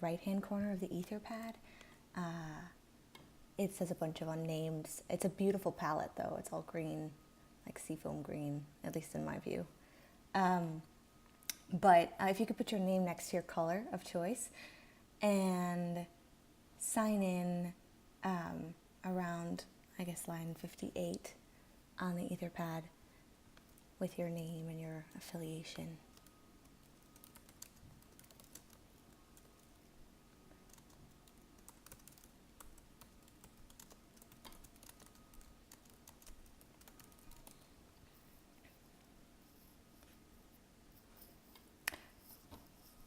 right-hand corner of the Etherpad. It says a bunch of unnamed. It's a beautiful palette, though. It's all green, like seafoam green, at least in my view. But if you could put your name next to your color of choice and sign in around, I guess, line 58 on the Etherpad with your name and your affiliation.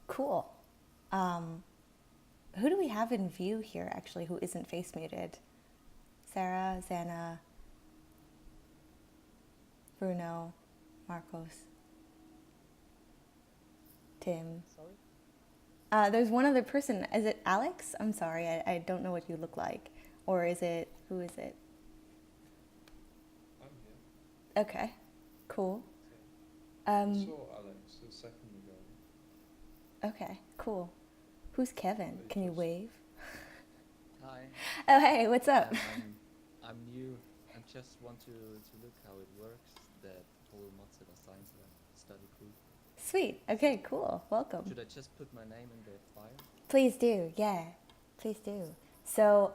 Cool. Who do we have in view here, actually, who isn't face muted? Sarah, Xana, Bruno, Marcos, Tim. Sorry? There's one other person. Is it Alex? I'm sorry, I don't know what you look like. Or is it, who is it? I'm here. Okay, cool. I saw Alex a second ago. Okay, cool. Who's Kevin? Can you wave? Hi. Oh, hey, what's up? I'm new. I just want to look how it works, that whole Mozilla Science Lab study group. Sweet. Okay, cool. Welcome. Should I just put my name in the file? Please do. Yeah, please do. So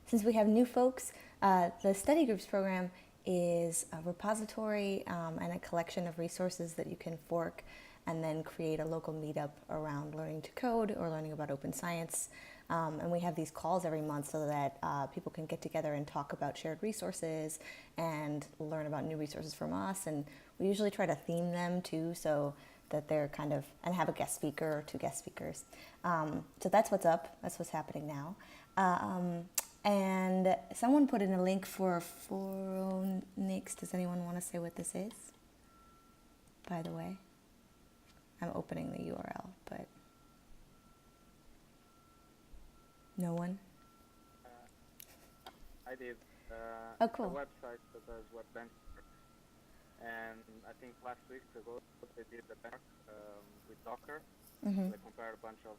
since we have new folks, the study groups program is a repository and a collection of resources that you can fork and then create a local meetup around learning to code or learning about open science. And we have these calls every month so that people can get together and talk about shared resources and learn about new resources from us. And we usually try to theme them too, so that they're kind of, and have a guest speaker or two guest speakers. So that's what's up, that's what's happening now. And someone put in a link for Foronix. Does anyone want to say what this is? By the way, I'm opening the URL, but no one? I did. Oh, cool. A website that does web benchmark. And I think last week ago they did the benchmark with Docker. Mm-hmm. They compared a bunch of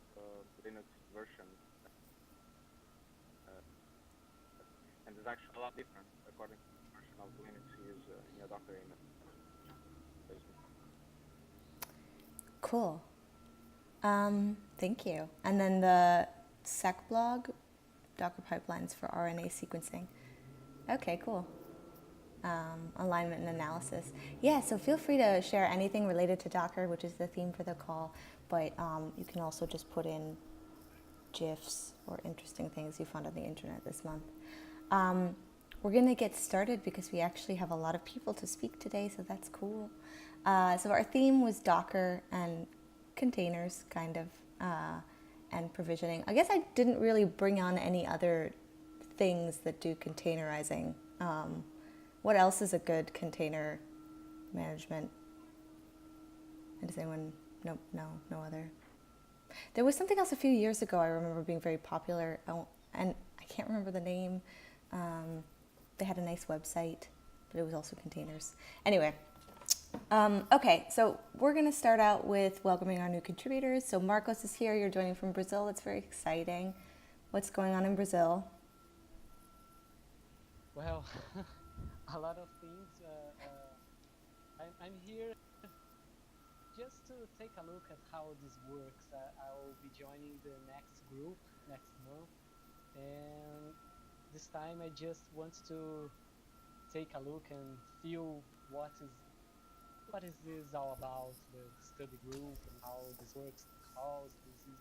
Linux versions. And there's actually a lot different according to the version of Linux you use in your Docker image. Cool. Thank you. And then the sec blog, Docker pipelines for RNA sequencing. Okay, cool. Alignment and analysis. Yeah, so feel free to share anything related to Docker, which is the theme for the call, but you can also just put in GIFs or interesting things you found on the internet this month. We're going to get started because we actually have a lot of people to speak today, so that's cool. So our theme was Docker and containers, kind of, and provisioning. I guess I didn't really bring on any other things that do containerizing. What else is a good container management? Does anyone? Nope, no other. There was something else a few years ago I remember being very popular, and I can't remember the name. They had a nice website, but it was also containers. Anyway, okay, so we're going to start out with welcoming our new contributors. So Marcos is here. You're joining from Brazil. That's very exciting. What's going on in Brazil? Well, a lot of things. I'm here just to take a look at how this works. I will be joining the next group next month, and this time I just want to take a look and feel what is this all about, the study group and how this works, the calls. This is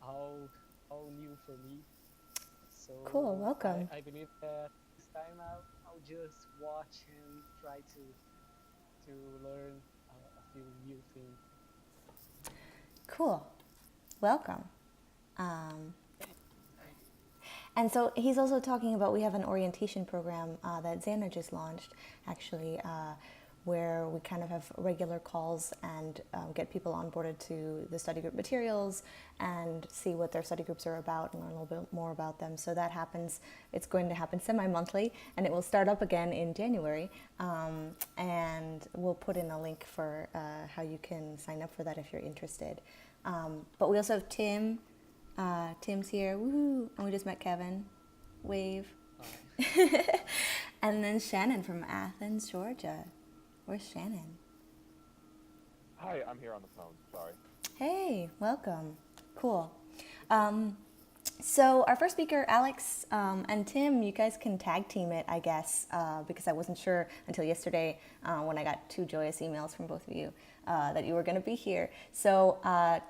all new for me. So cool, welcome. I believe that this time I'll just watch and try to learn a few new things. Cool, welcome. And so he's also talking about, we have an orientation program that Xana just launched, actually, where we kind of have regular calls and get people onboarded to the study group materials and see what their study groups are about and learn a little bit more about them. So that happens, it's going to happen semi-monthly, and it will start up again in January. And we'll put in a link for how you can sign up for that if you're interested. But we also have Tim, Tim's here, woohoo! And we just met Kevin. Wave. Hi. And then Shannon from Athens, Georgia. Where's Shannon? Hi, I'm here on the phone. Sorry. Hey, welcome. Cool. So our first speaker, Alex and Tim, you guys can tag team it, I guess, because I wasn't sure until yesterday when I got 2 joyous emails from both of you that you were going to be here. So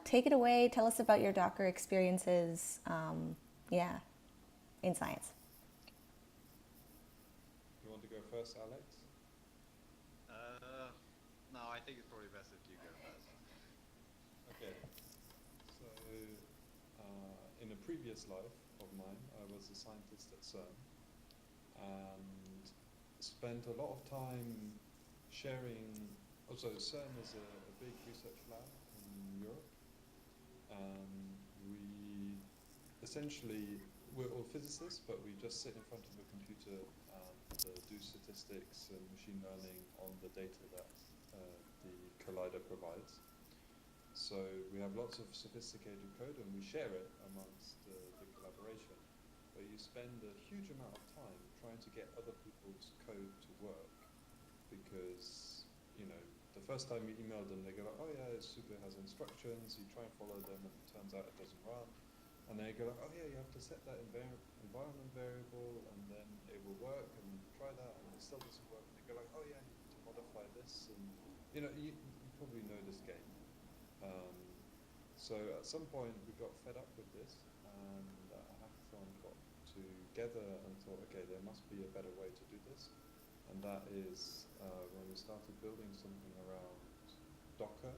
take it away. Tell us about your Docker experiences, in science. You want to go first, Alex? No, I think it's probably best if you go first. Okay. So, in a previous life of mine, I was a scientist at CERN and spent a lot of time sharing. Also, CERN is a big research lab in Europe, and we're all physicists, but we just sit in front of a computer and do statistics and machine learning on the data that the collider provides. So we have lots of sophisticated code and we share it amongst the collaboration. But you spend a huge amount of time trying to get other people's code to work because, the first time you email them, they go like, oh yeah, it's super, it has instructions, you try and follow them and it turns out it doesn't run. And then you go like, oh yeah, you have to set that environment variable and then it will work, and you try that and it still doesn't work. And you go like, oh yeah, you need to modify this, and you probably know this game. So at some point we got fed up with this, and a hackathon got together and thought, okay, there must be a better way to do this. And that is when we started building something around Docker,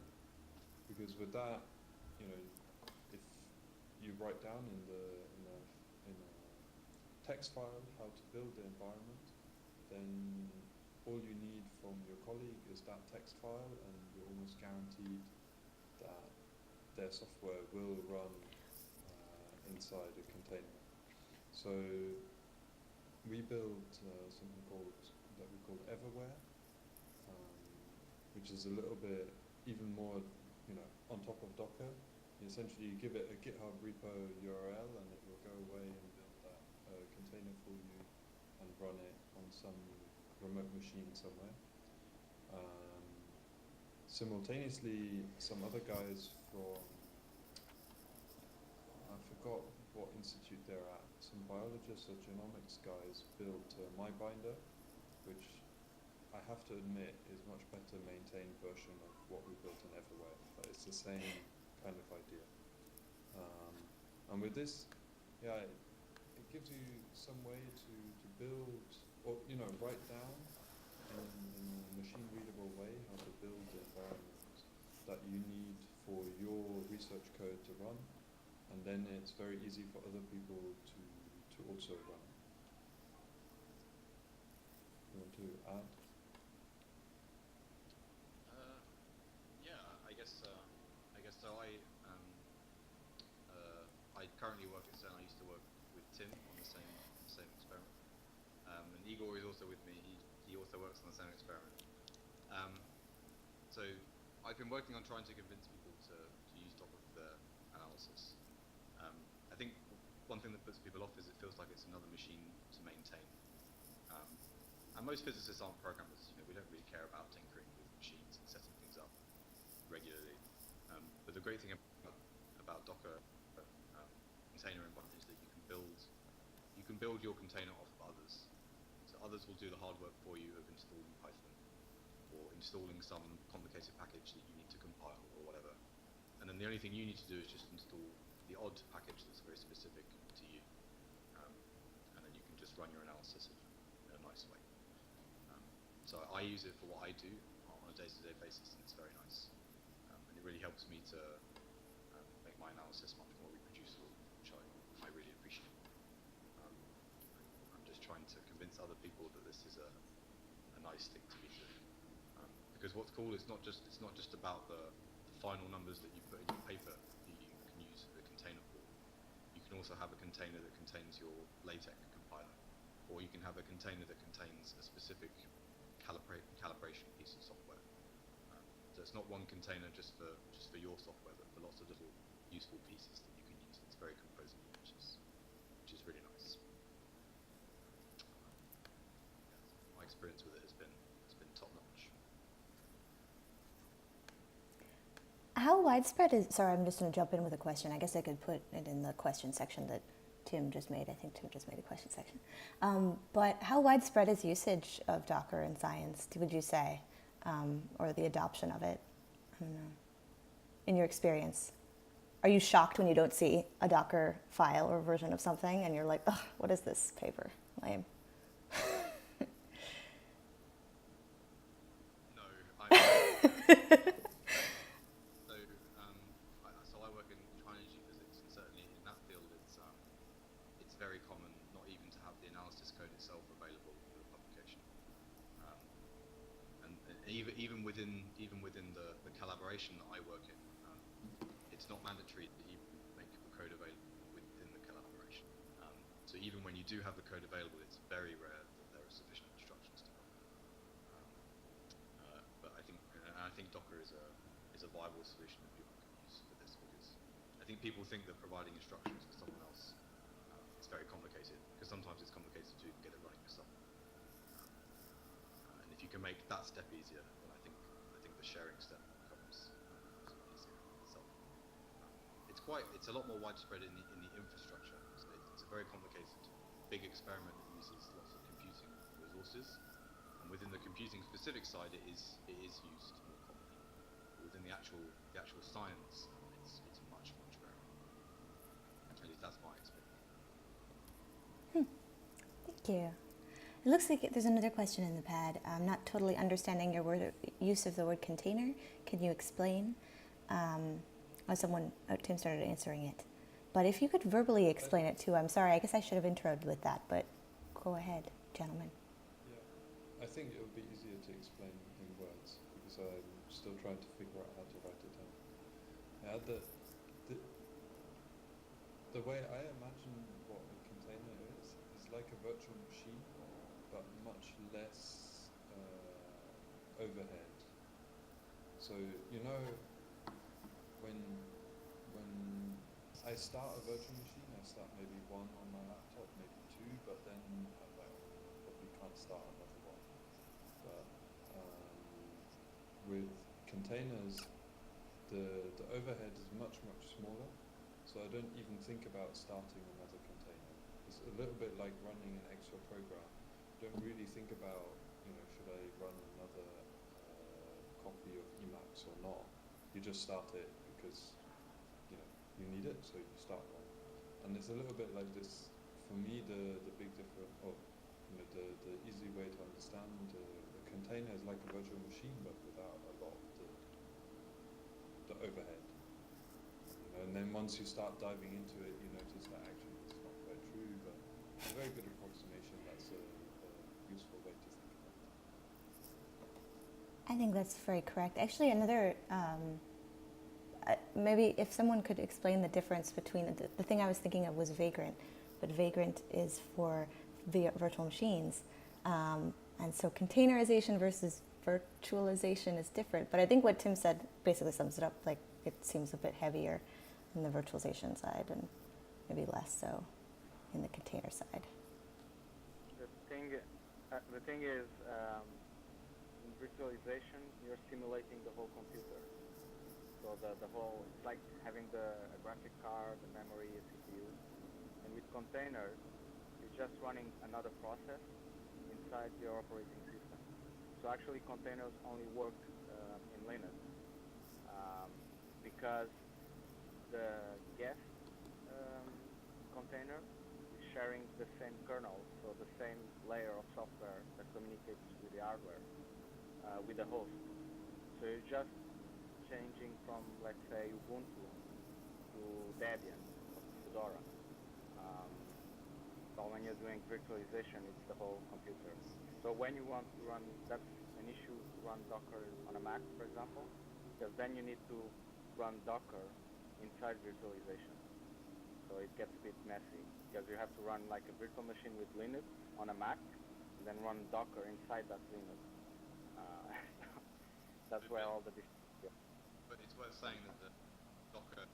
because with that, if you write down in a text file how to build the environment, then all you need from your colleague is that text file, and you're almost guaranteed that their software will run inside a container. So we built something that we call Everware, which is a little bit even more, on top of Docker. Essentially, you give it a GitHub repo URL, and it will go away and build that container for you and run it on some remote machine somewhere. Simultaneously, some other guys from, I forgot what institute they're at, some biologists or genomics guys built MyBinder, which I have to admit is much better maintained version of what we built in Everware, but it's the same kind of idea. And with this, it gives you some way to build, or write down in a machine readable way how to build the environment that you need for your research code to run, and then it's very easy for other people to also run. You want to add? I guess so. I currently work at CERN. I used to work with Tim on the same experiment, and Igor is also with me. He also works on the same experiment. So I've been working on trying to convince people to use Docker for their analysis. I think one thing that puts people off is it feels like it's another machine to maintain. And most physicists aren't programmers. We don't really care about tinkering with machines and setting things up regularly. But the great thing about Docker container environment is that you can build your container off of others. So others will do the hard work for you of installing Python or installing some complicated package that you need to compile or whatever. And then the only thing you need to do is just install the odd package that's very specific to you. And then you can just run your analysis in a nice way. So I use it for what I do on a day-to-day basis, and it's very nice. And it really helps me to make my analysis much more reproducible, which I really appreciate. I'm just trying to convince other people that this is a nice thing to be doing. Because what's cool is it's not just about the final numbers that you put in your paper that you can use the container for. You can also have a container that contains your LaTeX compiler, or you can have a container that contains a specific calibration piece of software. So it's not one container just for your software, but for lots of little useful pieces that you can use. It's very cool. how widespread is, sorry, I'm just going to jump in with a question. I guess I could put it in the question section that Tim just made. I think Tim just made a question section. But how widespread is usage of Docker in science, would you say, or the adoption of it? I don't know. In your experience, are you shocked when you don't see a Docker file or version of something and you're like, ugh, what is this paper? Lame. No, so I work in high energy physics, and certainly in that field, it's very common not even to have the analysis code itself available for the publication. And even within the collaboration that I work in, it's not mandatory that you make the code available within the collaboration. So even when you do have the code available, it's very rare that there are sufficient instructions to cover it. But I think Docker is a viable solution that people can use for this, because I think people think that providing instructions for someone else is very complicated, because sometimes it's complicated to get it running yourself. And if you can make that step easier, then I think the sharing step becomes easier itself. It's a lot more widespread in the infrastructure. So it's a very complicated, big experiment that uses lots of computing resources. And within the computing specific side, it is used more commonly. But within the actual science, it's much rarer. At least that's my experience. Thank you. It looks like there's another question in the pad. I'm not totally understanding your use of the word container. Can you explain? Tim started answering it. But if you could verbally explain it too, I'm sorry, I guess I should have introed with that, but go ahead, gentlemen. Yeah, I think it would be easier to explain in words, because I'm still trying to figure out how to write it down. Yeah, the way I imagine what a container is like a virtual machine, but much less overhead. So when I start a virtual machine, I start maybe one on my laptop, maybe two, but then I probably can't start another one. But with containers, the overhead is much smaller, so I don't even think about starting another container. It's a little bit like running an extra program. Don't really think about, should I run another copy of Emacs or not. You just start it because you need it, so you start one. And it's a little bit like this. For me, the big difference, the easy way to understand the container is like a virtual machine, but without a lot of the overhead. And then once you start diving into it, you notice that actually it's not quite true, but it's a very good approximation. That's a useful way to think about it. I think that's very correct. Actually, another, maybe if someone could explain the difference between, the thing I was thinking of was Vagrant, but Vagrant is for virtual machines. And so containerization versus virtualization is different. But I think what Tim said basically sums it up, like it seems a bit heavier in the virtualization side and maybe less so in the container side. The thing is, in virtualization, you're simulating the whole computer. So the whole, it's like having a graphic card, the memory, a CPU. And with containers, you're just running another process inside your operating system. So actually containers only work in Linux because the guest container is sharing the same kernel, so the same layer of software that communicates with the hardware, with the host. So you're just changing from, let's say, Ubuntu to Debian, Fedora. So when you're doing virtualization, it's the whole computer. So when you want to run, that's an issue to run Docker on a Mac, for example, because then you need to run Docker inside virtualization. So it gets a bit messy, because you have to run like a virtual machine with Linux on a Mac, and then run Docker inside that Linux. That's where all the But it's worth saying that the Docker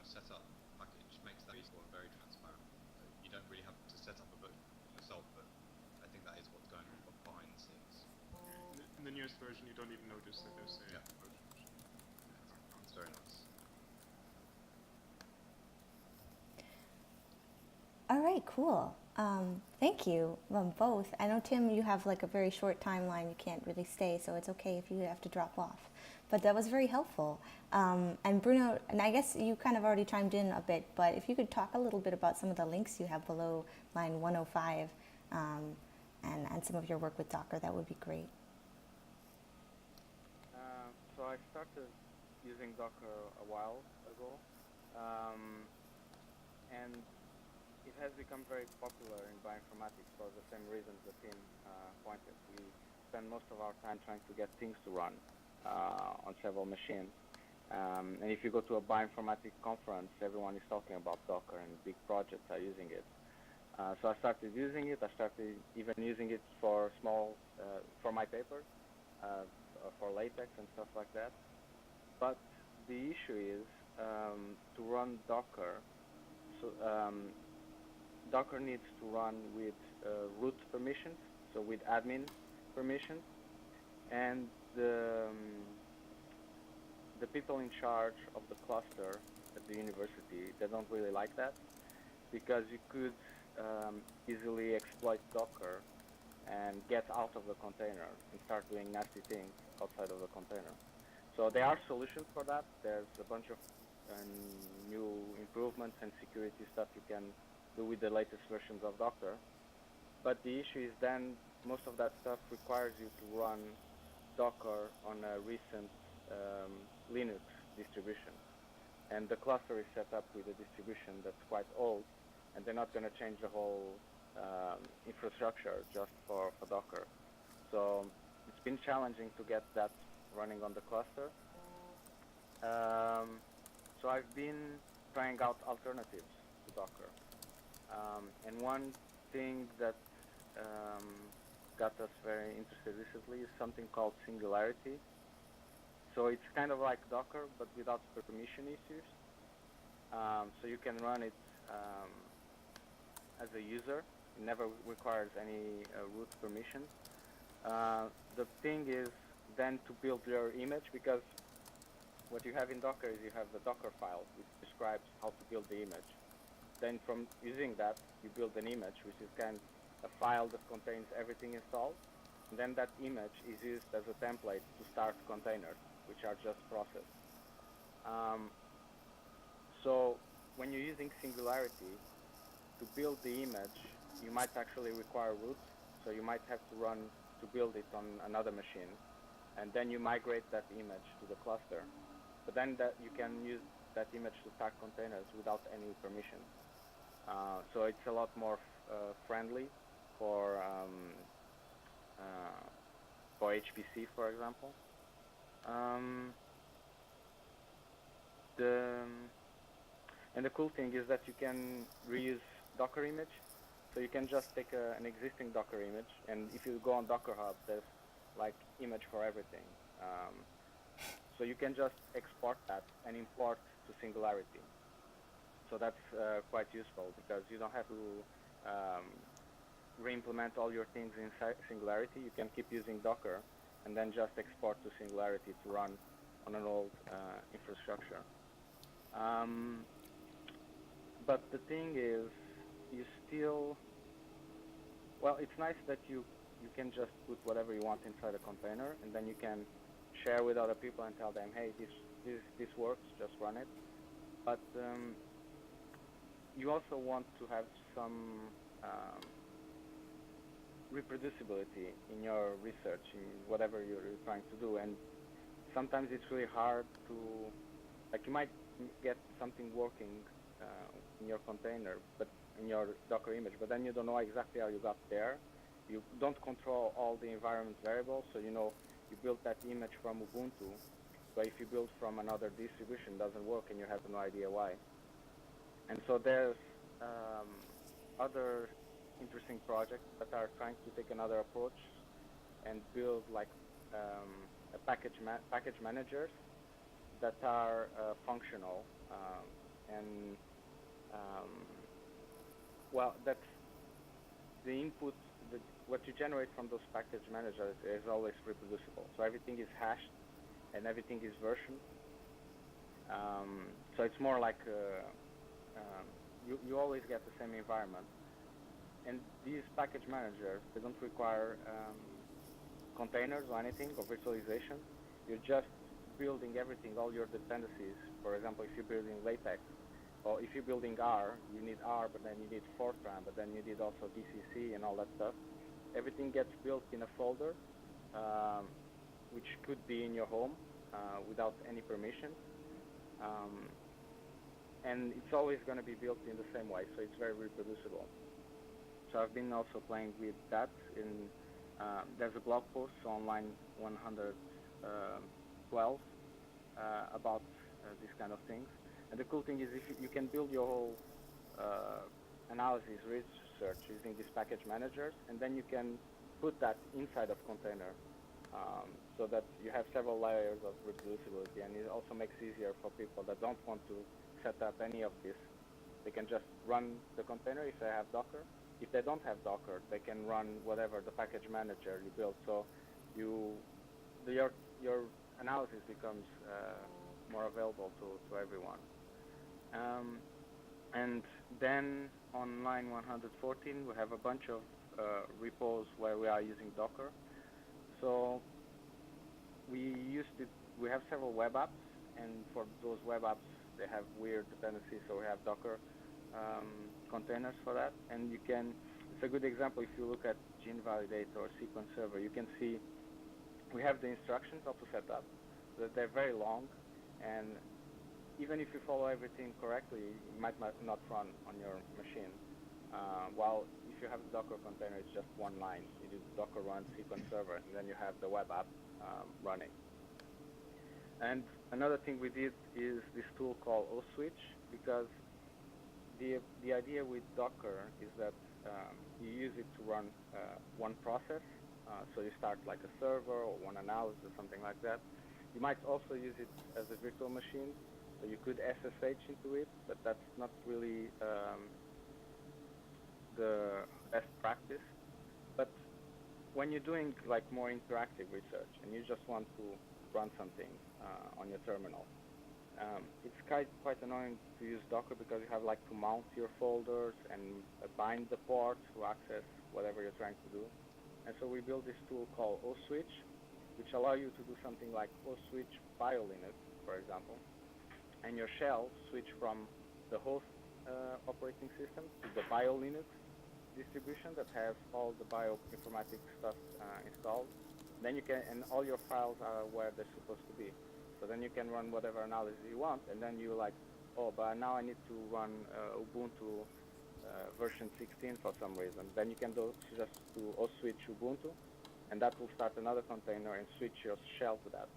setup package makes that useful and very transparent. So you don't really have to set up a book yourself, but I think that is what's going on behind the scenes. In the newest version, you don't even notice that there's a virtual machine. Yeah, it's very nice. cool. Thank you, both. I know, Tim, you have like a very short timeline. You can't really stay, so it's okay if you have to drop off. But that was very helpful. And Bruno, and I guess you kind of already chimed in a bit, but if you could talk a little bit about some of the links you have below line 105 and some of your work with Docker, that would be great. So I started using Docker a while ago, and it has become very popular in bioinformatics for the same reasons that Tim pointed. We spend most of our time trying to get things to run on several machines. And if you go to a bioinformatics conference, everyone is talking about Docker and big projects are using it. So I started using it. I started even using it for for my papers, for latex and stuff like that. But the issue is to run Docker. So Docker needs to run with root permissions, so with admin permissions, and the people in charge of the cluster at the university, they don't really like that, because you could easily exploit Docker and get out of the container and start doing nasty things outside of the container. So there are solutions for that. There's a bunch of new improvements and security stuff you can do with the latest versions of Docker. But the issue is then most of that stuff requires you to run Docker on a recent Linux distribution. And the cluster is set up with a distribution that's quite old, and they're not going to change the whole infrastructure just for Docker. So it's been challenging to get that running on the cluster. So I've been trying out alternatives to Docker. And one thing that got us very interested recently is something called Singularity. So it's kind of like Docker, but without permission issues. So you can run it as a user. It never requires any root permissions. The thing is then to build your image, because what you have in Docker is you have the Docker file, which describes how to build the image. Then from using that, you build an image, which is kind of a file that contains everything installed. And then that image is used as a template to start containers, which are just processed. So when you're using Singularity, to build the image, you might actually require root. So you might have to run to build it on another machine. And then you migrate that image to the cluster. But then you can use that image to start containers without any permissions. So it's a lot more friendly for HPC, for example. And the cool thing is that you can reuse Docker image. So you can just take an existing Docker image, and if you go on Docker Hub, there's like image for everything. So you can just export that and import to Singularity. So that's quite useful, because you don't have to re-implement all your things in Singularity. You can keep using Docker and then just export to Singularity to run on an old infrastructure. But the thing is, you still, well, it's nice that you can just put whatever you want inside a container, and then you can share with other people and tell them, hey, this works, just run it. But you also want to have some reproducibility in your research, in whatever you're trying to do. And sometimes it's really hard to, like, you might get something working in your container, but in your Docker image, but then you don't know exactly how you got there. You don't control all the environment variables, so you know you built that image from Ubuntu, but if you build from another distribution, it doesn't work, and you have no idea why. And so there's other interesting projects that are trying to take another approach and build like a package managers that are functional and well, that's the input. What you generate from those package managers is always reproducible. So everything is hashed and everything is versioned. So it's more like you always get the same environment, And these package managers, they don't require containers or anything or virtualization. You're just building everything, all your dependencies. For example, if you're building latex, or if you're building R, you need R, but then you need Fortran, but then you need also DCC and all that stuff. Everything gets built in a folder, which could be in your home without any permission. And it's always going to be built in the same way, so it's very reproducible. So I've been also playing with that. There's a blog post on line 112 about these kind of things. And the cool thing is if you can build your whole analysis research using these package managers, and then you can put that inside of container so that you have several layers of reproducibility, and it also makes it easier for people that don't want to set up any of this. They can just run the container if they have Docker. If they don't have Docker, they can run whatever the package manager you build. So your analysis becomes more available to everyone. And then on line 114, we have a bunch of repos where we are using Docker. So we have several web apps, and for those web apps, they have weird dependencies, so we have Docker containers for that. And it's a good example if you look at Gene Validator or Sequence Server, you can see we have the instructions how to set up. They're very long, and even if you follow everything correctly, it might not run on your machine. While if you have the Docker container, it's just one line. You do Docker run Sequence Server, and then you have the web app running. And another thing we did is this tool called OSwitch, because the idea with Docker is that you use it to run one process. So you start like a server or one analysis or something like that. You might also use it as a virtual machine. So you could SSH into it, but that's not really the best practice. But when you're doing like more interactive research and you just want to run something on your terminal, it's quite annoying to use Docker because you have like to mount your folders and bind the ports to access whatever you're trying to do. And so we built this tool called OSwitch, which allow you to do something like OSwitch BioLinux, for example, and your shell switch from the host operating system to the BioLinux distribution that has all the bioinformatics stuff installed. Then you can, and all your files are where they're supposed to be. So then you can run whatever analysis you want, and then you like, oh, but now I need to run Ubuntu version 16 for some reason. Then you can just do OSwitch Ubuntu, and that will start another container and switch your shell to that.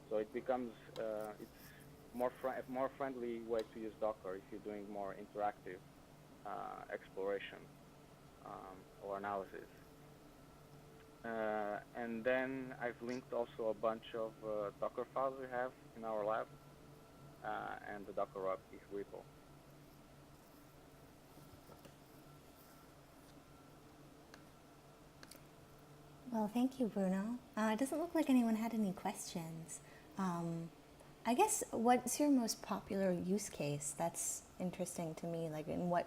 So it becomes it's more friendly way to use Docker if you're doing more interactive exploration or analysis. And then I've linked also a bunch of Docker files we have in our lab and the Docker repo. Well, thank you, Bruno. It doesn't look like anyone had any questions. I guess, what's your most popular use case? That's interesting to me. Like, in what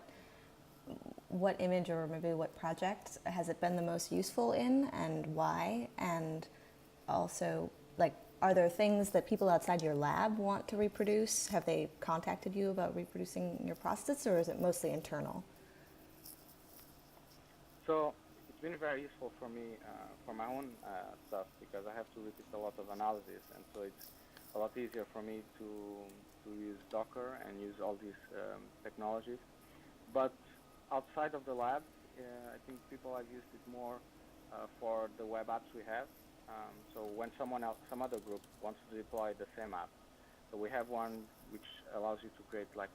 image or maybe what project has it been the most useful in, and why? And also, like, are there things that people outside your lab want to reproduce? Have they contacted you about reproducing your processes, or is it mostly internal? So it's been very useful for me for my own stuff, because I have to repeat a lot of analysis, and so it's a lot easier for me to use Docker and use all these technologies. But outside of the lab, I think people have used it more for the web apps we have. So when some other group wants to deploy the same app, so we have one which allows you to create like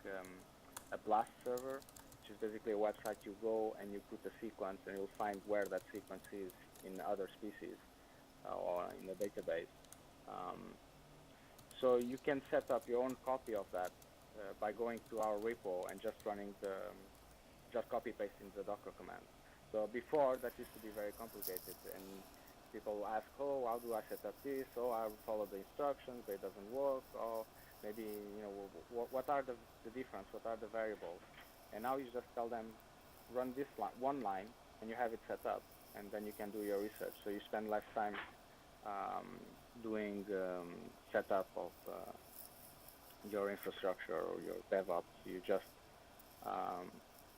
a blast server, which is basically a website you go and you put a sequence and you'll find where that sequence is in other species or in a database. So you can set up your own copy of that by going to our repo and just running just copy pasting the Docker command. So before, that used to be very complicated, and people ask, oh, how do I set up this? Oh, I follow the instructions, but it doesn't work. Or maybe, what are the difference? What are the variables? And now you just tell them, run this one line, and you have it set up, and then you can do your research. So you spend less time doing setup of your infrastructure or your DevOps. You just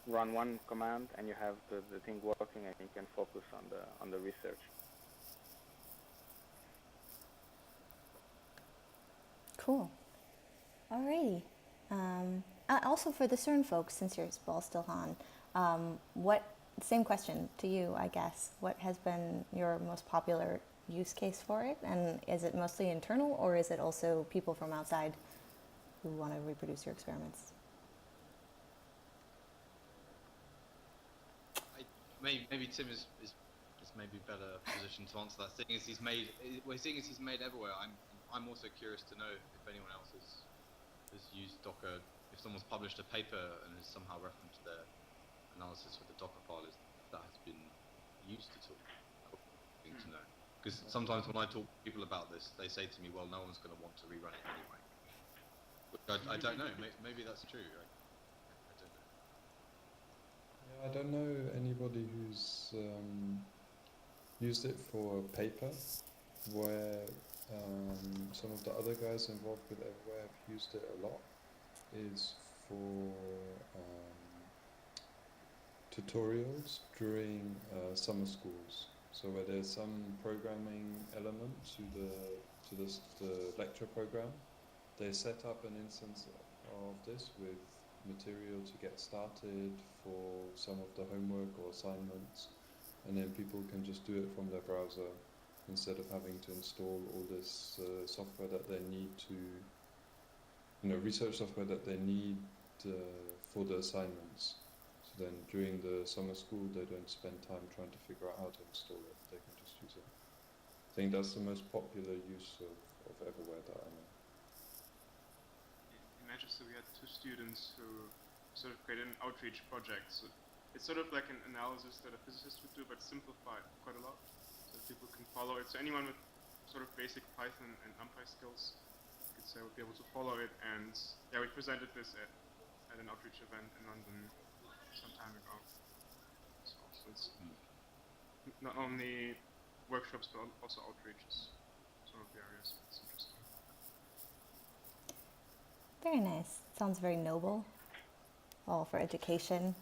run one command, and you have the thing working, and you can focus on the research. Cool. Alrighty. Also for the CERN folks, since you're all still on, same question to you, I guess. What has been your most popular use case for it? And is it mostly internal, or is it also people from outside who want to reproduce your experiments? Maybe Tim is maybe better positioned to answer that. Seeing as he's made everywhere, I'm also curious to know if anyone else has used Docker. If someone's published a paper and has somehow referenced their analysis with the Docker file, that has been used at all. Cool thing to know. Because sometimes when I talk to people about this, they say to me, "Well, no one's going to want to rerun it anyway." Which I don't know. Maybe that's true. I don't know. Yeah, I don't know anybody who's used it for a paper, where some of the other guys involved with Everywhere have used it a lot, is for tutorials during summer schools. So where there's some programming element to the lecture program, they set up an instance of this with material to get started for some of the homework or assignments, and then people can just do it from their browser instead of having to install all this software that they need to, research software that they need for the assignments. So then during the summer school, they don't spend time trying to figure out how to install it. They can just use it. I think that's the most popular use of Everywhere that I know. In Manchester, we had 2 students who sort of created an outreach project. So it's sort of like an analysis that a physicist would do, but simplified quite a lot, so that people can follow it. So anyone with sort of basic Python and NumPy skills, you could say, would be able to follow it. And yeah, we presented this at an outreach event in London some time ago. So it's not only workshops, but also outreaches, sort of the areas. It's interesting. Very nice. Sounds very noble. All for education,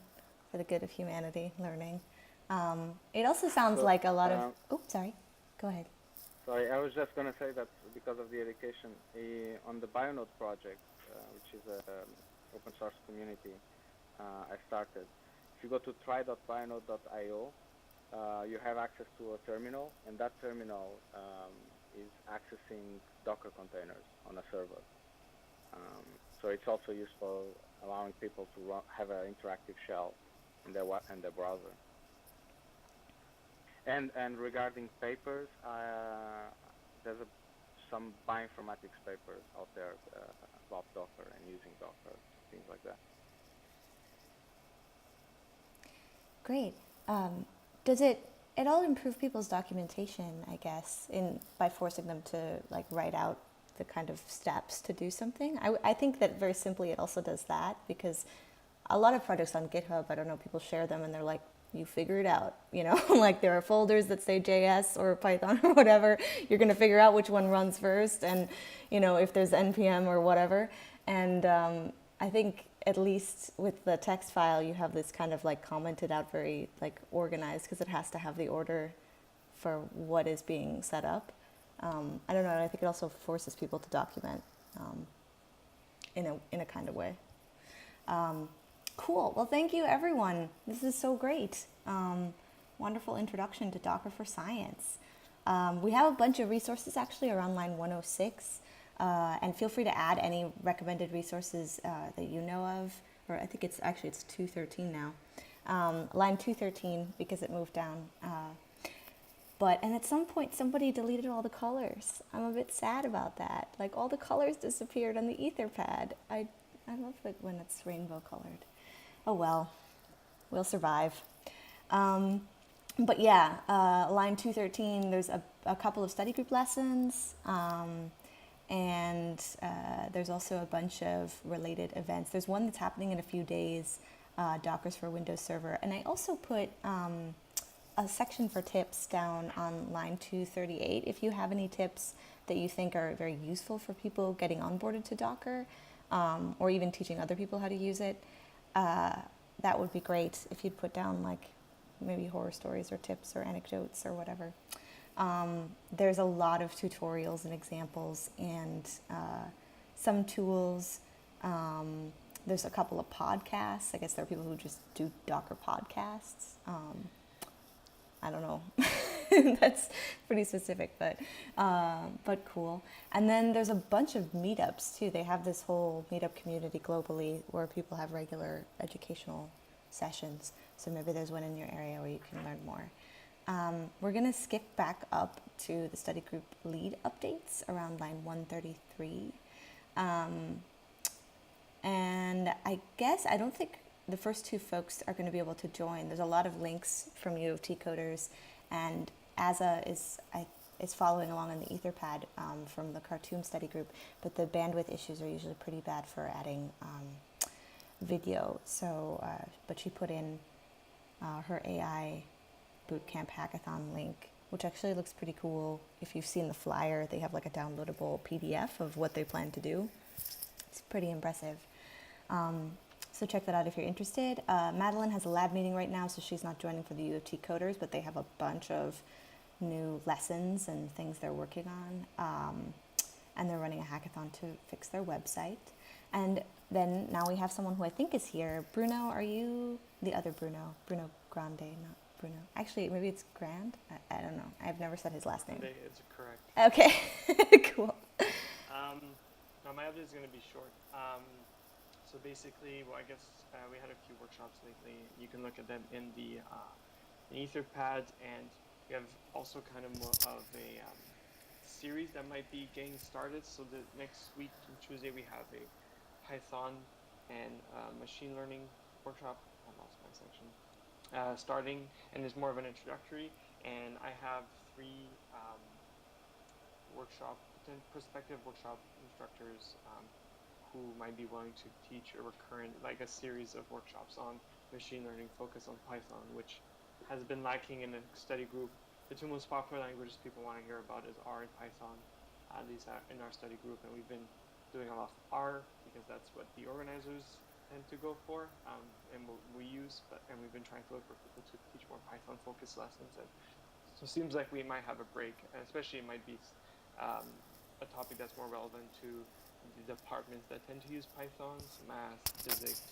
for the good of humanity, learning. It also sounds like a lot of... Oh, sorry. Go ahead. Sorry, I was just going to say that because of the education, on the BioNode project, which is an open source community I started, if you go to try.bionode.io, you have access to a terminal, and that terminal is accessing Docker containers on a server. So it's also useful, allowing people to have an interactive shell in their browser. And regarding papers, there's some bioinformatics papers out there about Docker and using Docker, things like that. Great. Does it all improve people's documentation, I guess, by forcing them to write out the kind of steps to do something? I think that very simply it also does that, because a lot of projects on GitHub, I don't know, people share them and they're like, you figure it out, like there are folders that say JS or Python or whatever, you're going to figure out which one runs first, and if there's NPM or whatever. And I think at least with the text file, you have this kind of commented out, very organized, because it has to have the order for what is being set up. I don't know, I think it also forces people to document in a kind of way. Cool. Well, thank you, everyone. This is so great. Wonderful introduction to Docker for Science. We have a bunch of resources actually around line 106, and feel free to add any recommended resources that you know of, or I think it's 213 now. Line 213, because it moved down. And at some point, somebody deleted all the colors. I'm a bit sad about that. All the colors disappeared on the Etherpad. I love it when it's rainbow colored. Oh well, we'll survive. But yeah, line 213, there's a couple of study group lessons, and there's also a bunch of related events. There's one that's happening in a few days Dockers for Windows Server. And I also put a section for tips down on line 238. If you have any tips that you think are very useful for people getting onboarded to Docker, or even teaching other people how to use it, that would be great if you'd put down like maybe horror stories or tips or anecdotes or whatever. There's a lot of tutorials and examples and some tools. There's a couple of podcasts. I guess there are people who just do Docker podcasts. I don't know. That's pretty specific, but cool. And then there's a bunch of meetups too. They have this whole meetup community globally where people have regular educational sessions. So maybe there's one in your area where you can learn more. We're going to skip back up to the study group lead updates around line 133. And I guess I don't think the first two folks are going to be able to join. There's a lot of links from U of T coders, and Asa is following along on the Etherpad from the Khartoum study group, but the bandwidth issues are usually pretty bad for adding video. So, but she put in her AI bootcamp hackathon link, which actually looks pretty cool. If you've seen the flyer, they have like a downloadable PDF of what they plan to do. It's pretty impressive. So check that out if you're interested. Madeline has a lab meeting right now, so she's not joining for the U of T coders, but they have a bunch of new lessons and things they're working on. And they're running a hackathon to fix their website. And then now we have someone who I think is here. Bruno, are you the other Bruno? Bruno Grande, not Bruno. Actually, maybe it's Grand? I don't know. I've never said his last name. It's correct. Okay, cool. No, my update is going to be short. So basically, well, I guess we had a few workshops lately. You can look at them in the Etherpad, and we have also kind of more of a series that might be getting started. So the next week, on Tuesday, we have a Python and machine learning workshop. I lost my section. Starting, and it's more of an introductory. And I have three prospective workshop instructors who might be willing to teach a recurrent, like a series of workshops on machine learning focused on Python, which has been lacking in a study group. The two most popular languages people want to hear about is R and Python, at least in our study group, and we've been doing a lot of R because that's what the organizers tend to go for, and what we use, and we've been trying to look for people to teach more Python focused lessons, and so it seems like we might have a break, and especially it might be a topic that's more relevant to the departments that tend to use Python, so math, physics,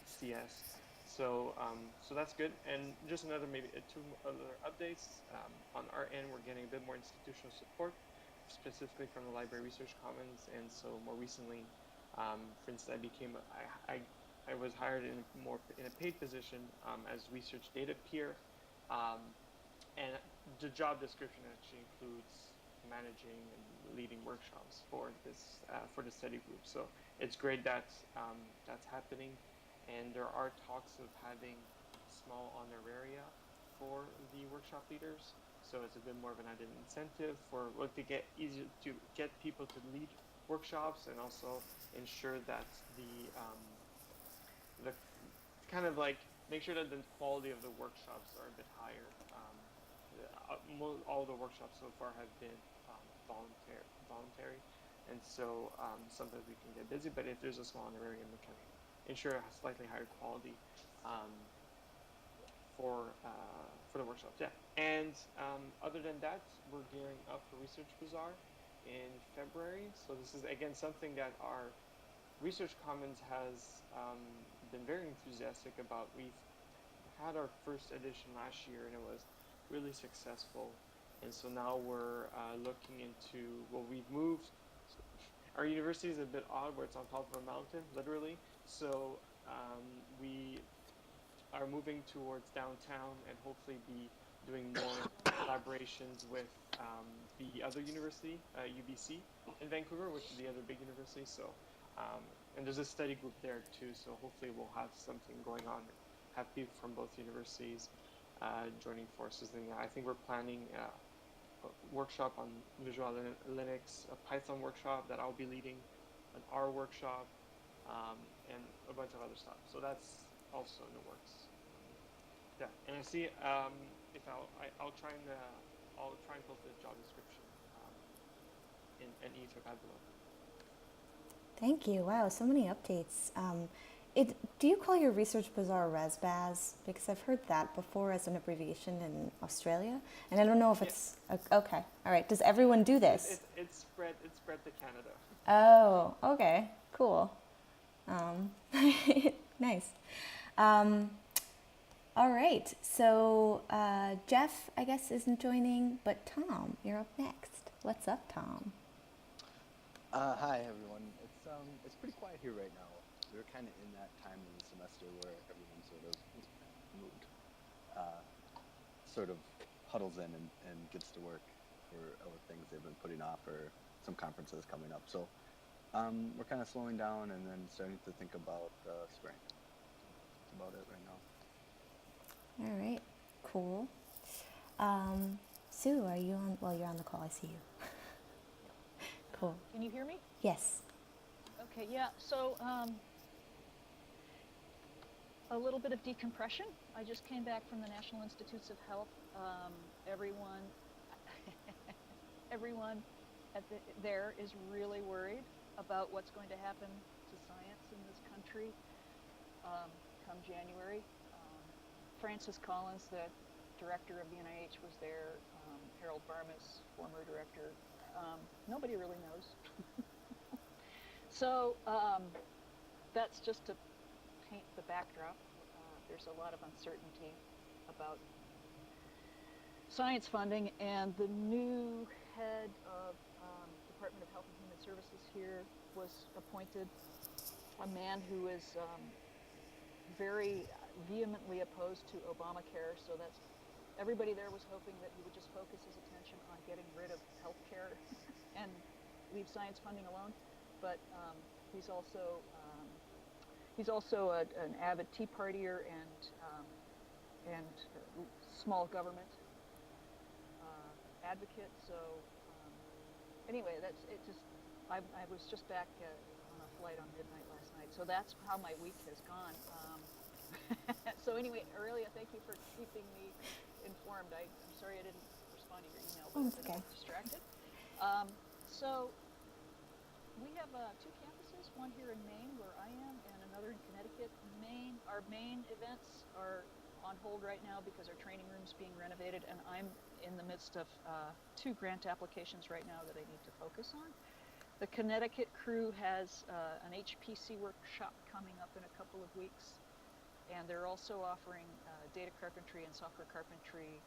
CS. So that's good. And just maybe two other updates. On our end, we're getting a bit more institutional support, specifically from the Library Research Commons. And so more recently, for instance, I was hired in a paid position as research data peer, and the job description actually includes managing and leading workshops for the study group. So it's great that that's happening, and there are talks of having small honoraria for the workshop leaders. So it's a bit more of an added incentive to get easier to get people to lead workshops, and also ensure that the kind of like make sure that the quality of the workshops are a bit higher. All the workshops so far have been voluntary, and so sometimes we can get busy, but if there's a small honorarium, we can ensure a slightly higher quality for the workshops. Yeah, and other than that, we're gearing up for Research Bazaar in February. So this is again something that our Research Commons has been very enthusiastic about. We've had our first edition last year, and it was really successful. And so now we're looking into, well, we've moved. Our university is a bit odd where it's on top of a mountain, literally. So we are moving towards downtown and hopefully be doing more collaborations with the other university, UBC in Vancouver, which is the other big university. So, and there's a study group there too. So hopefully we'll have something going on, have people from both universities joining forces. And I think we're planning a workshop on Visual Linux, a Python workshop that I'll be leading, an R workshop, and a bunch of other stuff. So that's also in the works. Yeah, and I see if I'll try and post the job description in each envelope. Thank you. Wow, so many updates. Do you call your Research Bazaar ResBaz? Because I've heard that before as an abbreviation in Australia, and I don't know if it's okay. All right. Does everyone do this? It's spread to Canada. Oh, okay, cool. Nice. All right. So Jeff, I guess, isn't joining, but Tom, you're up next. What's up, Tom? Hi everyone. It's pretty quiet here right now. We're kind of in that time of the semester where everyone sort of huddles in and gets to work for other things they've been putting off or some conferences coming up. So we're kind of slowing down and then starting to think about spring. That's about it right now. All right, cool. Sue, are you on? Well, you're on the call. I see you. Cool. Can you hear me? Yes. Okay, yeah. So a little bit of decompression. I just came back from the National Institutes of Health. Everyone there is really worried about what's going to happen to science in this country come January. Francis Collins, the director of the NIH, was there. Harold Varmus, former director. Nobody really knows. So that's just to paint the backdrop. There's a lot of uncertainty about science funding, and the new head of Department of Health and Human Services here was appointed, a man who is very vehemently opposed to Obamacare, so that's everybody there was hoping that he would just focus his attention on getting rid of health care and leave science funding alone. But he's also an avid Tea Partier and small government advocate. So anyway, that's it. I was just back on a flight on midnight last night, so that's how my week has gone. So anyway, Aurelia, thank you for keeping me informed. I'm sorry I didn't respond to your email, but I've been distracted. So we have two campuses, one here in Maine where I am and another in Connecticut. Our main events are on hold right now because our training room's being renovated, and I'm in the midst of two grant applications right now that I need to focus on. The Connecticut crew has an HPC workshop coming up in a couple of weeks, and they're also offering data carpentry and software carpentry,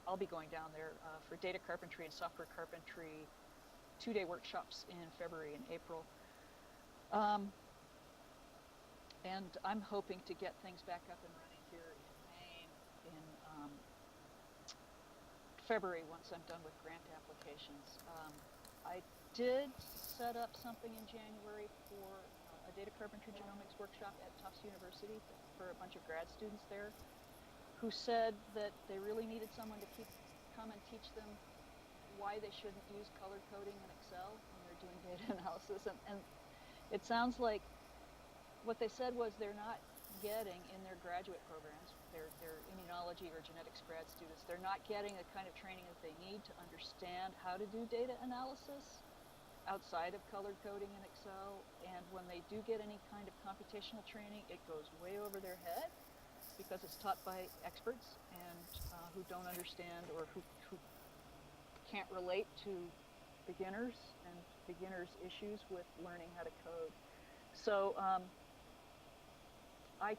I'll be going down there for data carpentry and software carpentry 2-day workshops in February and April. And I'm hoping to get things back up and running here in Maine in February once I'm done with grant applications. I did set up something in January for a data carpentry genomics workshop at Tufts University for a bunch of grad students there who said that they really needed someone to come and teach them why they shouldn't use color coding in Excel when they're doing data analysis. And it sounds like what they said was they're not getting in their graduate programs, their immunology or genetics grad students, they're not getting the kind of training that they need to understand how to do data analysis outside of color coding in Excel. And when they do get any kind of computational training, it goes way over their head because it's taught by experts and who don't understand or who can't relate to beginners and beginners' issues with learning how to code. So I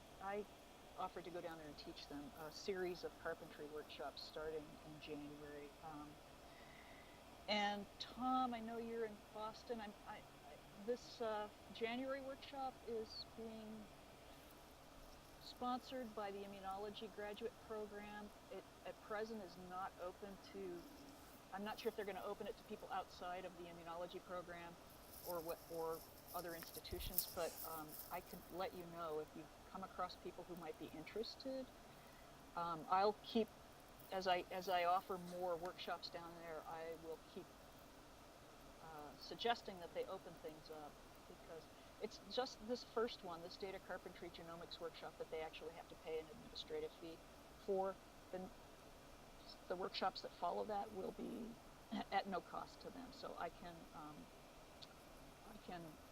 offered to go down there and teach them a series of carpentry workshops starting in January. And Tom, I know you're in Boston. This January workshop is being sponsored by the immunology graduate program. It at present is not open to, I'm not sure if they're going to open it to people outside of the immunology program or other institutions, but I can let you know if you come across people who might be interested. I'll keep, as I offer more workshops down there, I will keep suggesting that they open things up, because It's just this first one, this data carpentry genomics workshop, that they actually have to pay an administrative fee for. The workshops that follow that will be at no cost to them. So I can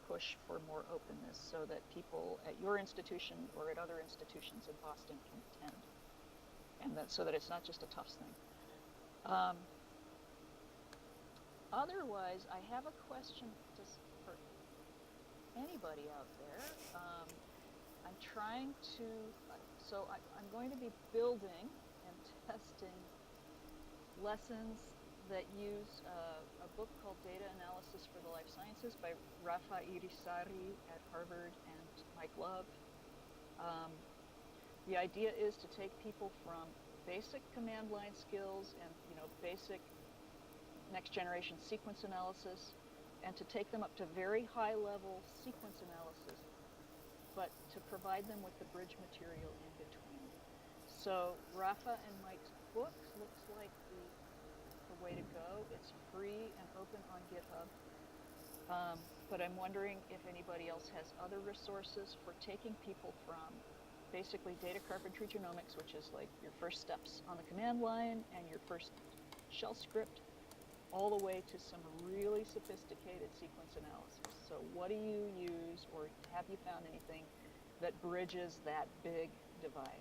push for more openness so that people at your institution or at other institutions in Boston can attend, and so that it's not just a Tufts thing. Otherwise, I have a question for anybody out there. I'm trying to, I'm going to be building and testing lessons that use a book called Data Analysis for the Life Sciences by Rafa Irisari at Harvard and Mike Love. The idea is to take people from basic command line skills and basic next generation sequence analysis, and to take them up to very high level sequence analysis, but to provide them with the bridge material in between. So Rafa and Mike's book looks like the way to go. It's free and open on GitHub. But I'm wondering if anybody else has other resources for taking people from basically data carpentry genomics, which is like your first steps on the command line and your first shell script, all the way to some really sophisticated sequence analysis. So what do you use, or have you found anything that bridges that big divide?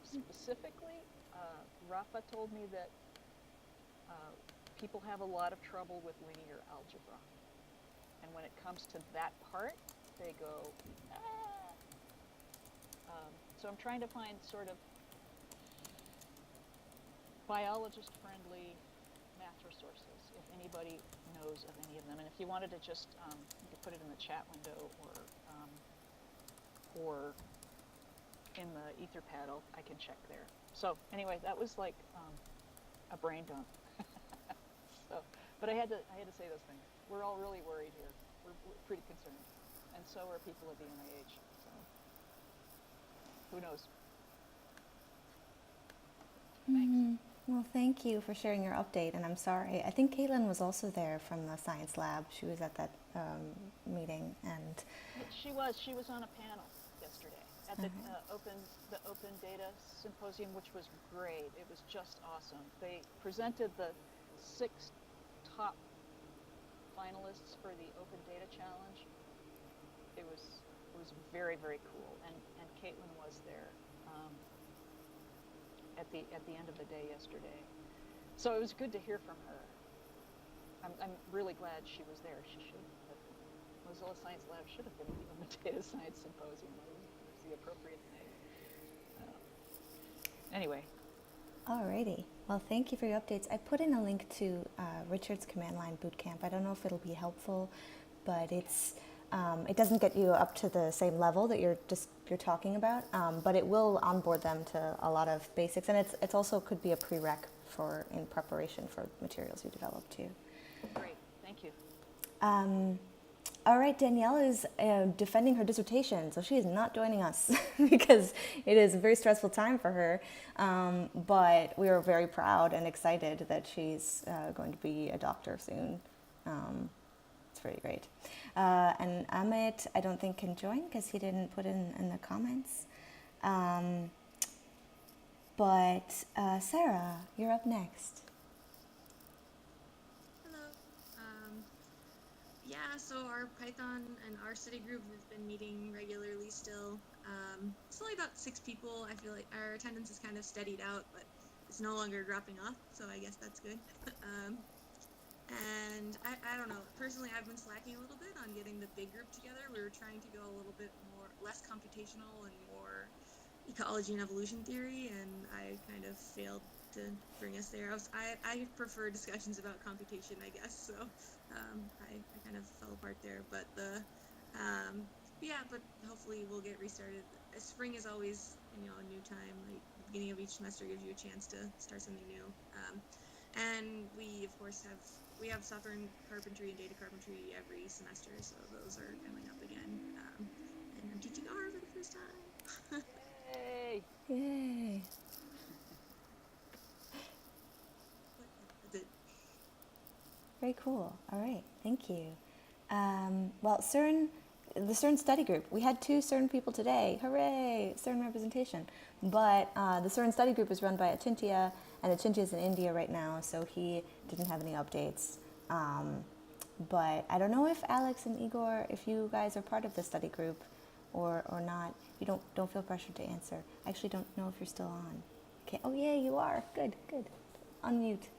Specifically, Rafa told me that people have a lot of trouble with linear algebra. And when it comes to that part, they go, ah. So I'm trying to find sort of biologist-friendly math resources, if anybody knows of any of them. And if you wanted to just, you could put it in the chat window or in the Etherpad, I can check there. So anyway, that was like a brain dump. But I had to say those things. We're all really worried here. We're pretty concerned, and so are people at the NIH. So who knows? Thanks. Well, thank you for sharing your update, and I'm sorry. I think Caitlin was also there from the science lab. She was at that meeting, and she was on a panel yesterday at the Open Data Symposium, which was great. It was just awesome. They presented the 6 top finalists for the Open Data Challenge. It was very, very cool, and Caitlin was there at the end of the day yesterday. So it was good to hear from her. I'm really glad she was there. She should have. Mozilla Science Lab should have been at the Open Data Science Symposium. It was the appropriate thing. Anyway. Alrighty. Well, thank you for your updates. I put in a link to Richard's Command Line Bootcamp. I don't know if it'll be helpful, but it doesn't get you up to the same level that you're talking about, but it will onboard them to a lot of basics, and it's also could be a prereq in preparation for materials you develop too. Great, thank you. All right, Danielle is defending her dissertation, so she is not joining us because it is a very stressful time for her, but we are very proud and excited that she's going to be a doctor soon. It's pretty great. And Amit, I don't think can join because he didn't put in the comments. But Sarah, you're up next. Yeah, so our Python and our study group have been meeting regularly still. It's only about 6 people. I feel like our attendance is kind of steadied out, but it's no longer dropping off, so I guess that's good. And I don't know, personally I've been slacking a little bit on getting the big group together. We were trying to go a little bit less computational and more ecology and evolution theory, and I kind of failed to bring us there. I prefer discussions about computation, I guess, so I kind of fell apart there, but but hopefully we'll get restarted. Spring is always, a new time. Like the beginning of each semester gives you a chance to start something new. And we of course have software and carpentry and data carpentry every semester, so those are coming up again. And I'm teaching R for the first time. Yay! Yay! Very cool. All right, thank you. Well, CERN, the CERN study group, we had 2 CERN people today. Hooray, CERN representation. But the CERN study group is run by Achintya, and Achintya's in India right now, so he didn't have any updates. But I don't know if Alex and Igor, if you guys are part of the study group or not. You don't feel pressured to answer. I actually don't know if you're still on. Okay. Oh yeah, you are. Good. Unmute.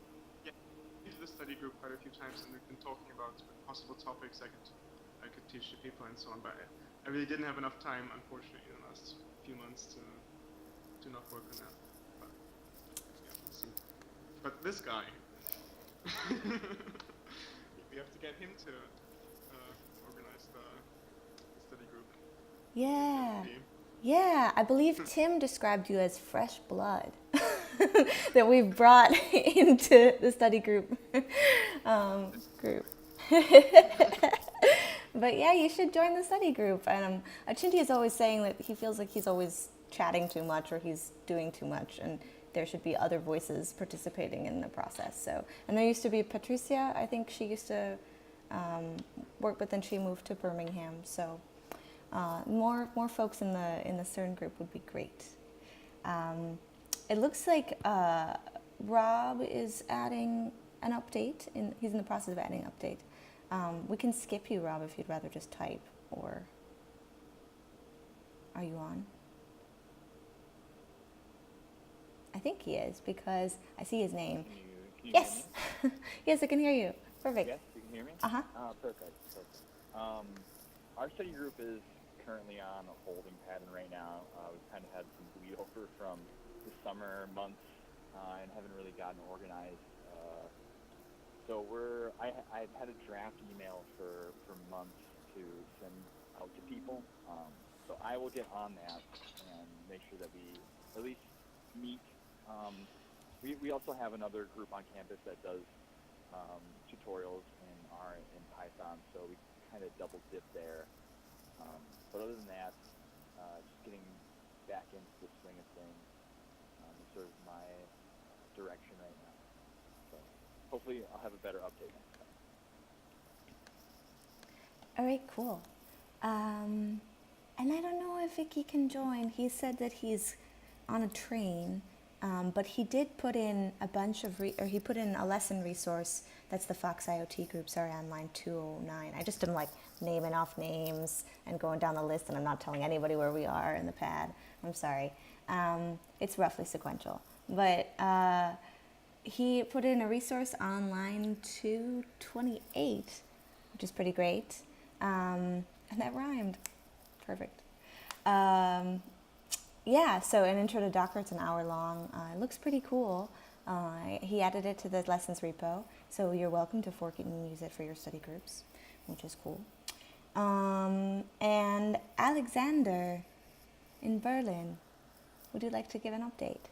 Yeah, I've been to the study group quite a few times, and we've been talking about possible topics I could teach the people and so on. But I really didn't have enough time, unfortunately, in the last few months to not work on that. But yeah, we'll see. But this guy, we have to get him to organize the study group. Yeah, I believe Tim described you as fresh blood that we've brought into the study group. But yeah, you should join the study group. And Achintya is always saying that he feels like he's always chatting too much or he's doing too much, and there should be other voices participating in the process. So, and there used to be Patricia. I think she used to work, but then she moved to Birmingham. So. More folks in the CERN group would be great. It looks like Rob is adding an update. He's in the process of adding an update. We can skip you, Rob, if you'd rather just type. Or are you on? I think he is because I see his name. Can you Yes, hear me? yes, I can hear you. Perfect. Yes, you can hear me? Uh-huh. Perfect. Our study group is currently on a holding pattern right now. We've kind of had some bleed over from the summer months and haven't really gotten organized. So I've had a draft email for months to send out to people. So I will get on that and make sure that we at least meet. We also have another group on campus that does tutorials in R and Python, so we kind of double dip there. But other than that, just getting back into the swing of things is sort of my direction right now. So hopefully I'll have a better update next time. All right, cool. And I don't know if Vicky can join. He said that he's on a train, but he did put in a bunch of, he put in a lesson resource. That's the Fox IoT group, sorry, on line 209. I just am like naming off names and going down the list, and I'm not telling anybody where we are in the pad. I'm sorry. It's roughly sequential. But he put in a resource on line 228, which is pretty great. And that rhymed. Perfect. Yeah, so an intro to Docker, it's an hour long. It looks pretty cool. He added it to the lessons repo, so you're welcome to fork it and use it for your study groups, which is cool. And Alexander in Berlin, would you like to give an update?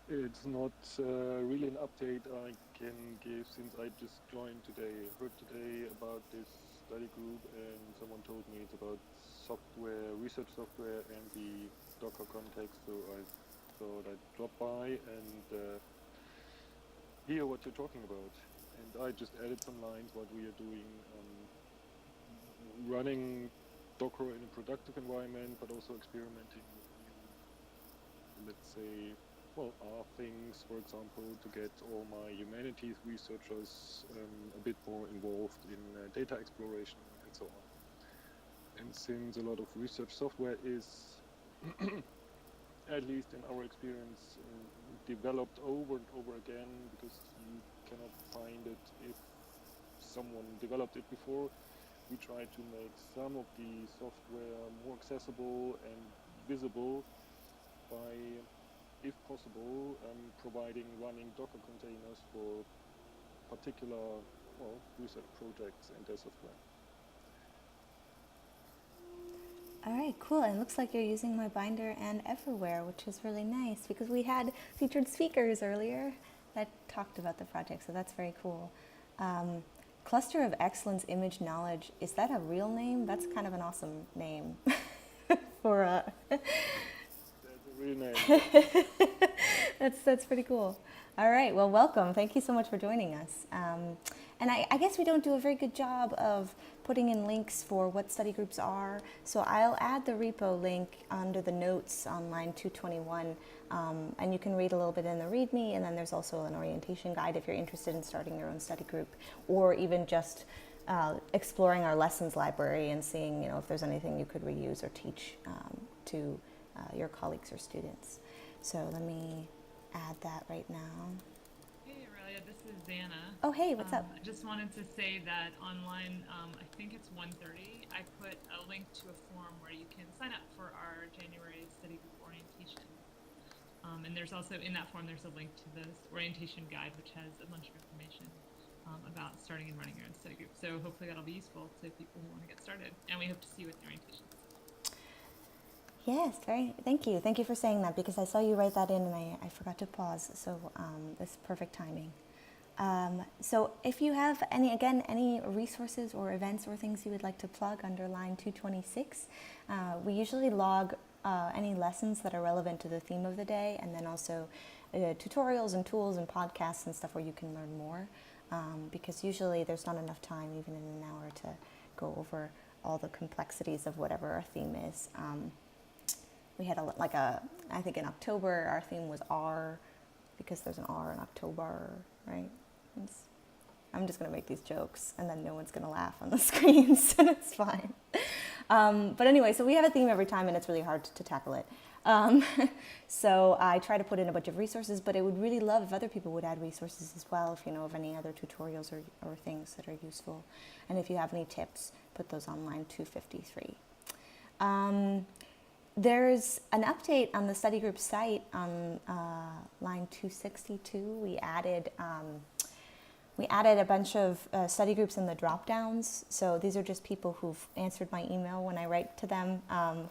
It's not really an update I can give since I just joined today. I heard today about this study group and someone told me it's about software, research software and the Docker context, so I thought I'd drop by and hear what you're talking about. And I just added some lines what we are doing, running Docker in a productive environment, but also experimenting with new, let's say, R things, for example, to get all my humanities researchers a bit more involved in data exploration and so on. And since a lot of research software is, at least in our experience, developed over and over again, because you cannot find it if someone developed it before, we try to make some of the software more accessible and visible by, if possible, providing running Docker containers for particular research projects and their software. All right, cool. And it looks like you're using my binder and everywhere, which is really nice because we had featured speakers earlier that talked about the project, so that's very cool. Cluster of Excellence Image Knowledge, is that a real name? That's kind of an awesome name for That's a real name. That's pretty cool. All right, well, welcome. Thank you so much for joining us. And I guess we don't do a very good job of putting in links for what study groups are. So I'll add the repo link under the notes on line 221. And you can read a little bit in the README, and then there's also an orientation guide if you're interested in starting your own study group, or even just exploring our lessons library and seeing, if there's anything you could reuse or teach to your colleagues or students. So let me add that right now. Hey Aurelia, this is Xana. Oh, hey, what's up? I just wanted to say that online, I think it's 1:30, I put a link to a form where you can sign up for our January study group orientation. And there's also, in that form, there's a link to this orientation guide, which has a bunch of information about starting and running your own study group. So hopefully that'll be useful to people who want to get started. And we hope to see you at the orientation. Yes, thank you. Thank you for saying that, because I saw you write that in and I forgot to pause. So this is perfect timing. So if you have any resources or events or things you would like to plug under line 226, we usually log any lessons that are relevant to the theme of the day, and then also tutorials and tools and podcasts and stuff where you can learn more, because usually there's not enough time, even in an hour, to go over all the complexities of whatever our theme is. We had I think in October our theme was R, because there's an R in October, right? I'm just going to make these jokes and then no one's going to laugh on the screen, so it's fine. But anyway, so we have a theme every time and it's really hard to tackle it. So I try to put in a bunch of resources, but I would really love if other people would add resources as well, if you know of any other tutorials or things that are useful. And if you have any tips, put those on line 253. There's an update on the study group site on line 262. We added a bunch of study groups in the drop-downs. So these are just people who've answered my email when I write to them,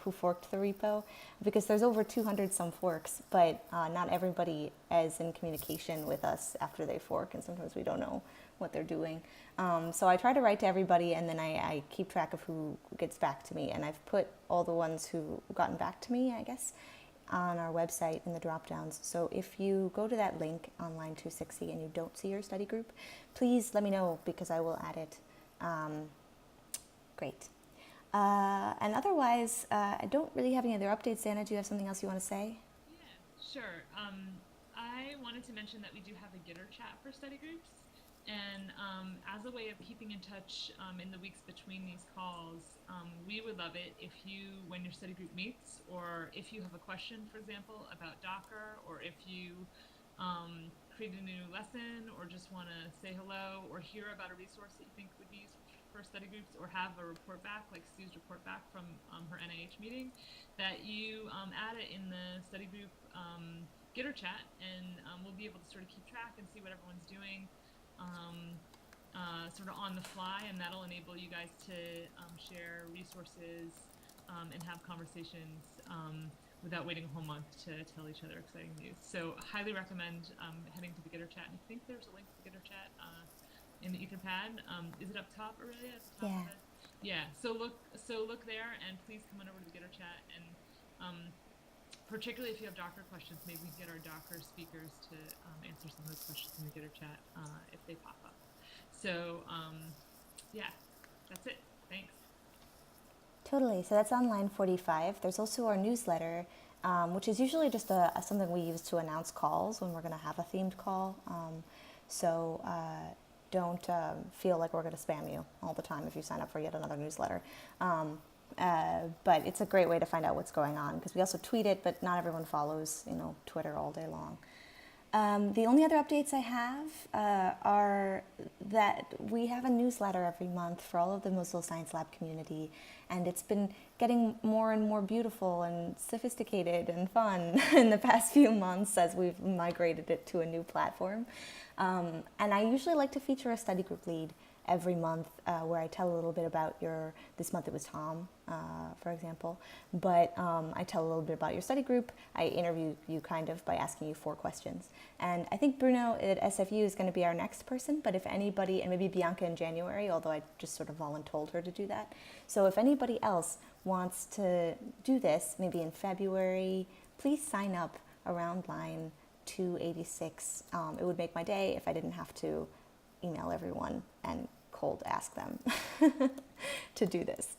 who forked the repo, because there's over 200 some forks, but not everybody is in communication with us after they fork, and sometimes we don't know what they're doing. So I try to write to everybody, and then I keep track of who gets back to me, and I've put all the ones who've gotten back to me, I guess, on our website in the drop-downs. So if you go to that link on line 260 and you don't see your study group, please let me know, because I will add it. Great. And otherwise, I don't really have any other updates. Xana, do you have something else you want to say? Yeah, sure. I wanted to mention that we do have a Gitter chat for study groups. And as a way of keeping in touch in the weeks between these calls, we would love it if you, when your study group meets, or if you have a question, for example, about Docker, or if you create a new lesson, or just want to say hello, or hear about a resource that you think would be useful for study groups, or have a report back, like Sue's report back from her NIH meeting, that you add it in the study group Gitter chat, and we'll be able to sort of keep track and see what everyone's doing. Sort of on the fly, and that'll enable you guys to share resources and have conversations without waiting a whole month to tell each other exciting news. So highly recommend heading to the Gitter chat. And I think there's a link to the Gitter chat in the Etherpad. Is it up top, Aurelia? At the top of it? Yeah. So look there, and please come on over to the Gitter chat. And particularly if you have Docker questions, maybe we can get our Docker speakers to answer some of those questions in the Gitter chat if they pop up. So, yeah, that's it. Thanks. Totally. So that's on line 45. There's also our newsletter, which is usually just something we use to announce calls when we're going to have a themed call. So don't feel like we're going to spam you all the time if you sign up for yet another newsletter. But it's a great way to find out what's going on, because we also tweet it, but not everyone follows, Twitter all day long. The only other updates I have are that we have a newsletter every month for all of the Mosel Science Lab community, and it's been getting more and more beautiful and sophisticated and fun in the past few months as we've migrated it to a new platform. And I usually like to feature a study group lead every month where I tell a little bit about this month it was Tom, for example, but I tell a little bit about your study group. I interview you kind of by asking you 4 questions. And I think Bruno at SFU is going to be our next person, but if anybody, and maybe Bianca in January, although I just sort of voluntold her to do that. So if anybody else wants to do this, maybe in February, please sign up around line 286. It would make my day if I didn't have to email everyone and cold ask them to do this.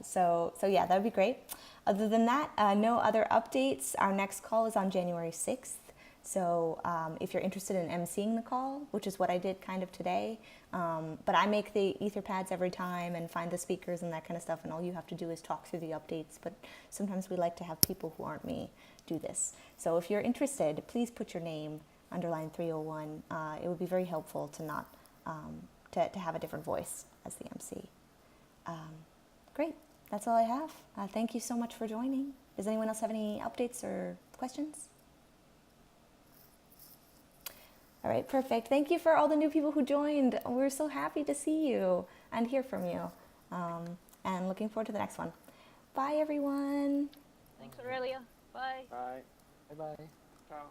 So yeah, that would be great. Other than that, no other updates. Our next call is on January 6th. So if you're interested in emceeing the call, which is what I did kind of today, but I make the Etherpads every time and find the speakers and that kind of stuff, and all you have to do is talk through the updates. But sometimes we like to have people who aren't me do this. So if you're interested, please put your name underline 301. It would be very helpful to not to have a different voice as the MC. Great, that's all I have. Thank you so much for joining. Does anyone else have any updates or questions? All right, perfect. Thank you for all the new people who joined. We're so happy to see you and hear from you. And looking forward to the next one. Bye, everyone. Thanks, Aurelia. Bye. Bye. Bye bye. Ciao.